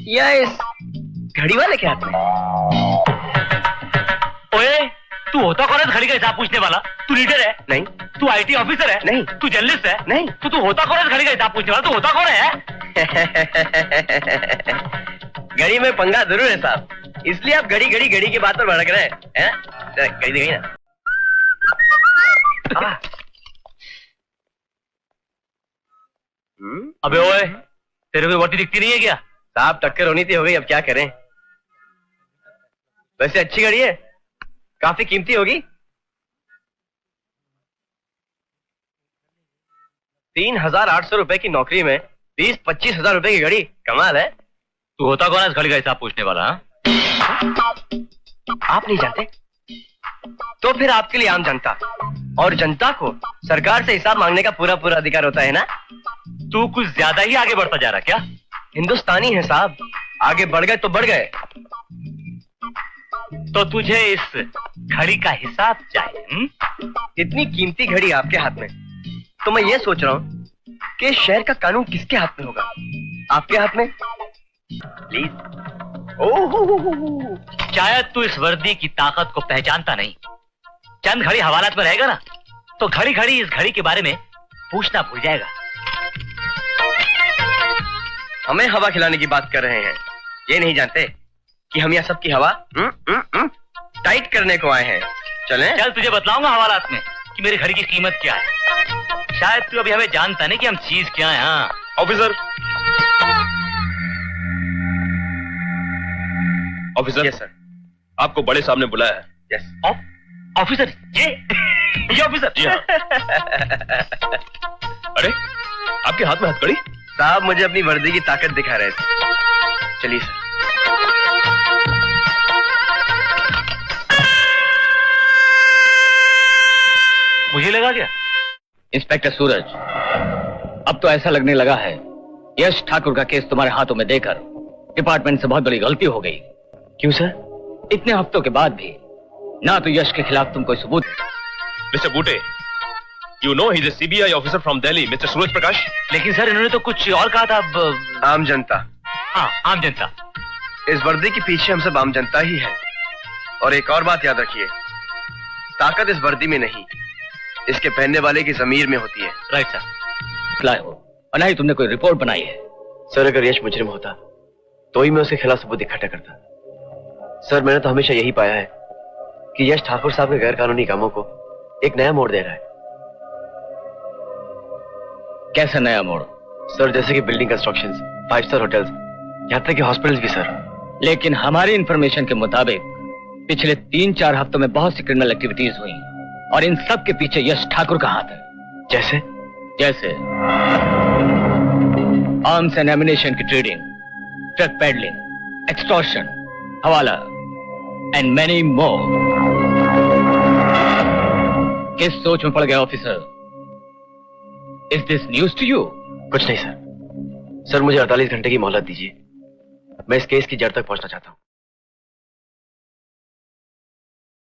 या इस घड़ी वाले के हाथ में? ओए, तू होता कौन है घड़ी का हिसाब पूछने वाला? तू लीडर है? नहीं। तू आईटी ऑफिसर है? नहीं। तू जर्नलिस्ट है? नहीं। तो तू होता कौन है घड़ी का हिसाब पूछने वाला? तू होता कौन है? घड़ी में पंगा जरूर है साहब, इसलिए आप घड़ी घड़ी घड़ी की बात पर भड़क रहे हैं। घड़ी दिखाई ना। अबे ओए, तेरे को वोटी दिखती नहीं है क्या? साहब टक्कर होनी थी, हो गई, अब क्या करें। वैसे अच्छी घड़ी है, काफी कीमती होगी। 3,800 रुपए की नौकरी में 20-25 हजार रुपए की घड़ी, कमाल है। तू होता कौन है इस घड़ी का हिसाब पूछने वाला? आप नहीं जानते? तो फिर आपके लिए आम जनता, और जनता को सरकार से हिसाब मांगने का पूरा पूरा अधिकार होता है ना। तू कुछ ज्यादा ही आगे बढ़ता जा रहा क्या? हिंदुस्तानी है साहब, आगे बढ़ गए तो बढ़ गए। तो तुझे इस घड़ी का हिसाब चाहिए? इतनी कीमती घड़ी आपके हाथ में, तो मैं ये सोच रहा हूँ कि शहर का कानून किसके हाथ में होगा? आपके हाथ में प्लीज। ओह, शायद तू इस वर्दी की ताकत को पहचानता नहीं। चंद घड़ी हवालात में रहेगा ना, तो घड़ी घड़ी इस घड़ी के बारे में पूछना भूल जाएगा। हमें हवा खिलाने की बात कर रहे हैं, ये नहीं जानते कि हम यहाँ सबकी हवा टाइट करने को आए हैं। चलें? चल तुझे बतलाऊंगा हवालात में कि मेरी घड़ी की कीमत क्या है। शायद तू अभी हमें जानता नहीं कि हम चीज क्या है। हाँ ऑफिसर, ऑफिसर। Yes sir. आपको बड़े साहब ने बुलाया है। यस ऑफिसर, ये ऑफिसर। जी हाँ। अरे, आपके हाथ में हथकड़ी? साहब मुझे अपनी वर्दी की ताकत दिखा रहे थे। चलिए सर। मुझे लगा क्या? इंस्पेक्टर सूरज, अब तो ऐसा लगने लगा है यश ठाकुर का केस तुम्हारे हाथों में देकर डिपार्टमेंट से बहुत बड़ी गलती हो गई। क्यों सर? इतने हफ्तों के बाद भी ना तो यश के खिलाफ तुम कोई सबूत। मिस्टर बूटे, you know he's a CBI officer from Delhi, Mr. Suraj Prakash. लेकिन सर इन्होंने तो कुछ और कहा था। आम जनता। हाँ, आम जनता। इस वर्दी के पीछे हम सब आम जनता ही है। और एक और बात याद रखिए, ताकत इस वर्दी में नहीं, इसके पहनने वाले की जमीर में होती है। Right sir. लाए हो और ना ही तुमने कोई रिपोर्ट बनाई है। सर अगर यश मुजरिम होता तो ही मैं उसके खिलाफ सबूत इकट्ठा करता। सर मैंने तो हमेशा यही पाया है कि यश ठाकुर साहब के गैर कानूनी कामों को एक नया मोड़ दे रहा है। कैसा नया मोड़? सर जैसे कि बिल्डिंग कंस्ट्रक्शन, 5 स्टार होटल्स, यहाँ तक कि हॉस्पिटल्स भी सर। लेकिन हमारी इंफॉर्मेशन के मुताबिक पिछले 3-4 हफ्तों में बहुत सी क्रिमिनल एक्टिविटीज हुई और इन सब के पीछे यश ठाकुर का हाथ है। जैसे आर्म्स एंड एमिनेशन की trading, drug peddling, extortion, hawala and many more. किस सोच में पड़ गया officer? Is this news to you? कुछ नहीं सर। सर मुझे 48 घंटे की मोहलत दीजिए, मैं इस केस की जड़ तक पहुंचना चाहता हूं।